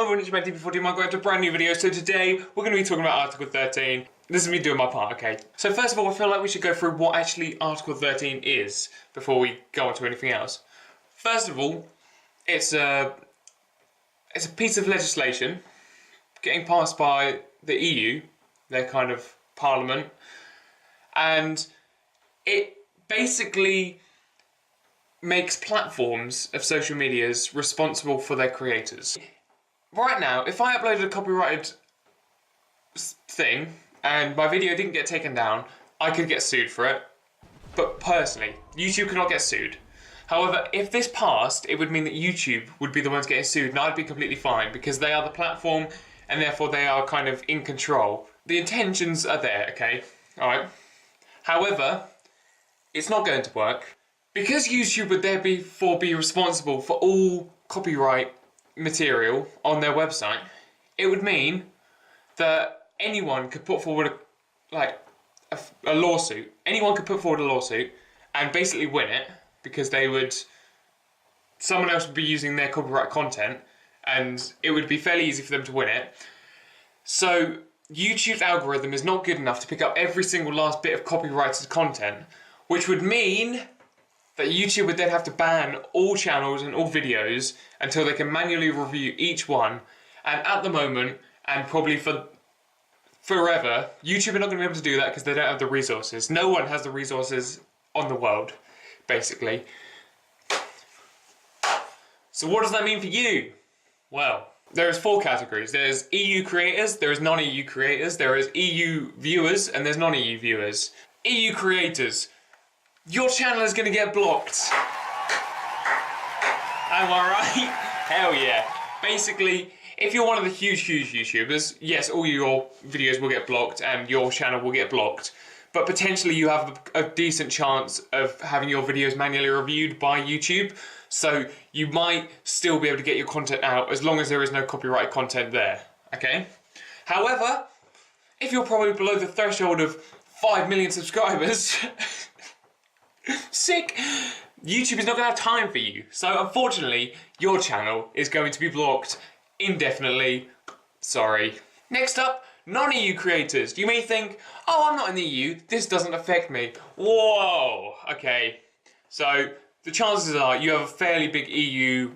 everyone, it's Betty before doing my go to a brand new video. So today we're going to be talking about Article 13. This is me doing my part, okay? So first of all, I feel like we should go through what actually Article 13 is before we go on to anything else. First of all, it's a piece of legislation getting passed by the EU, their kind of parliament, and it basically makes platforms of social medias responsible for their creators. Right now, if I uploaded a copyrighted thing and my video didn't get taken down, I could get sued for it. But personally, YouTube cannot get sued. However, if this passed, it would mean that YouTube would be the ones getting sued, and I'd be completely fine because they are the platform and therefore they are kind of in control. The intentions are there, okay? Alright. However, it's not going to work. Because YouTube would therefore be responsible for all copyright material on their website, it would mean that anyone could put forward a lawsuit. Anyone could put forward a lawsuit and basically win it because someone else would be using their copyright content and it would be fairly easy for them to win it. So YouTube's algorithm is not good enough to pick up every single last bit of copyrighted content, which would mean that YouTube would then have to ban all channels and all videos until they can manually review each one. And at the moment, and probably for forever, YouTube are not going to be able to do that because they don't have the resources. No one has the resources on the world, basically. So what does that mean for you? Well, there's 4 categories. There's EU creators, there is non-EU creators, there is EU viewers, and there's non-EU viewers. EU creators. Your channel is going to get blocked. Am I right? Hell yeah. Basically, if you're one of the huge YouTubers, yes, all your videos will get blocked and your channel will get blocked. But potentially you have a decent chance of having your videos manually reviewed by YouTube. So you might still be able to get your content out as long as there is no copyrighted content there. Okay? However, if you're probably below the threshold of 5 million subscribers... sick! YouTube is not going to have time for you. So unfortunately, your channel is going to be blocked indefinitely. Sorry. Next up, non-EU creators. You may think, oh, I'm not in the EU, this doesn't affect me. Whoa! Okay. So the chances are you have a fairly big EU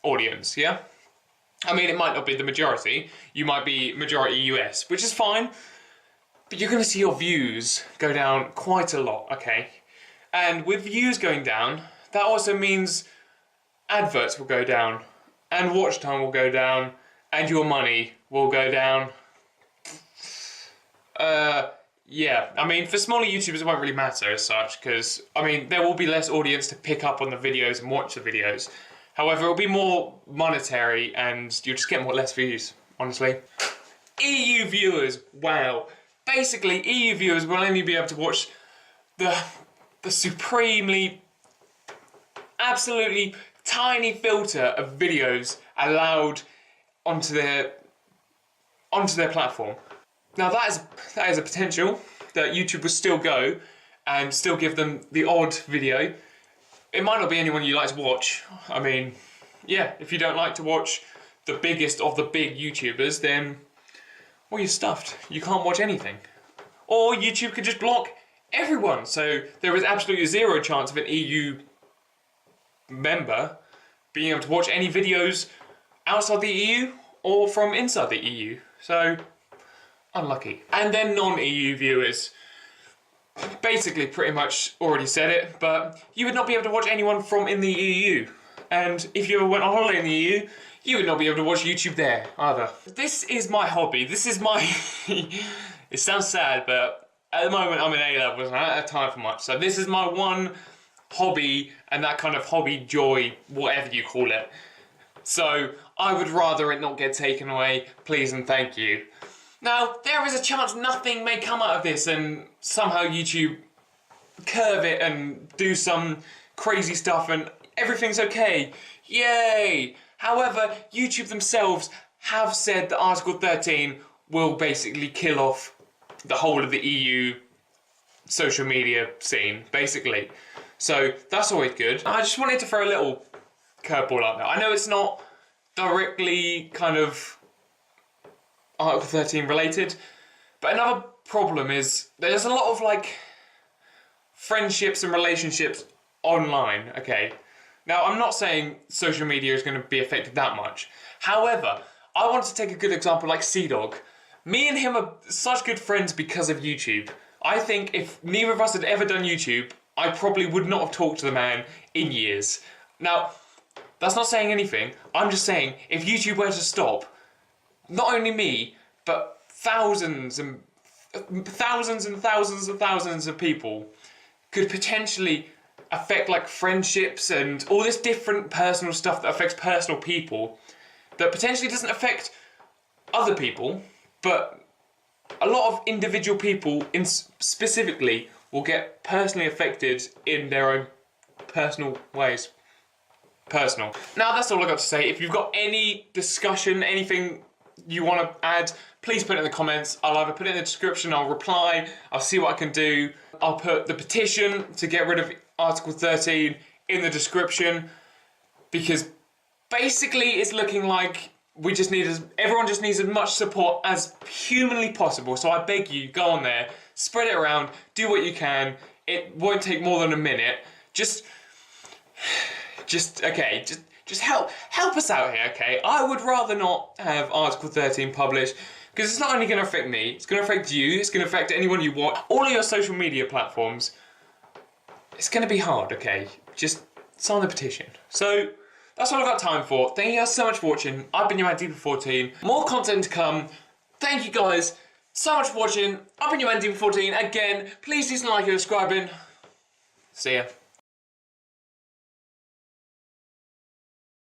audience, yeah? I mean, it might not be the majority. You might be majority US, which is fine. But you're going to see your views go down quite a lot, okay? And with views going down, that also means adverts will go down, and watch time will go down, and your money will go down. Yeah, I mean, for smaller YouTubers it won't really matter as such, because, I mean, there will be less audience to pick up on the videos and watch the videos. However, it'll be more monetary, and you'll just get less views, honestly. EU viewers, wow. Basically, EU viewers will only be able to watch the supremely, absolutely tiny filter of videos allowed onto their platform. Now that is a potential that YouTube will still go and still give them the odd video. It might not be anyone you like to watch. I mean, yeah, if you don't like to watch the biggest of the big YouTubers, then, well, you're stuffed. You can't watch anything. Or YouTube could just block everyone, so there is absolutely zero chance of an EU member being able to watch any videos outside the EU or from inside the EU. So, unlucky. And then non-EU viewers. Basically, pretty much already said it, but you would not be able to watch anyone from in the EU. And if you ever went on holiday in the EU, you would not be able to watch YouTube there either. This is my hobby. This is my... It sounds sad, but at the moment I'm in A-levels and I don't have time for much. So this is my one hobby, and that kind of hobby joy, whatever you call it. So I would rather it not get taken away, please and thank you. Now, there is a chance nothing may come out of this and somehow YouTube curve it and do some crazy stuff and everything's okay. Yay! However, YouTube themselves have said that Article 13 will basically kill off the whole of the EU social media scene, basically. So that's always good. I just wanted to throw a little curveball out there. I know it's not directly kind of Article 13 related. But another problem is there's a lot of like friendships and relationships online, okay? Now, I'm not saying social media is going to be affected that much. However, I want to take a good example like Sea-Dog. Me and him are such good friends because of YouTube. I think if neither of us had ever done YouTube, I probably would not have talked to the man in years. Now, that's not saying anything. I'm just saying, if YouTube were to stop, not only me, but thousands and thousands and thousands and thousands of people could potentially affect like friendships and all this different personal stuff that affects personal people that potentially doesn't affect other people, but a lot of individual people specifically will get personally affected in their own personal ways. Personal. Now that's all I got to say. If you've got any discussion, anything you want to add, please put it in the comments. I'll either put it in the description, I'll reply, I'll see what I can do. I'll put the petition to get rid of Article 13 in the description, because basically it's looking like everyone just needs as much support as humanly possible. So I beg you, go on there, spread it around, do what you can. It won't take more than a minute. Just help us out here, okay? I would rather not have Article 13 published, because it's not only going to affect me, it's going to affect you, it's going to affect anyone you watch, all of your social media platforms. It's going to be hard, okay? Just sign the petition. So, that's all I've got time for. Thank you guys so much for watching. I've been your man Deeper14. More content to come. Thank you guys so much for watching. I've been your man Deeper14. Again, please do like and subscribing. See ya.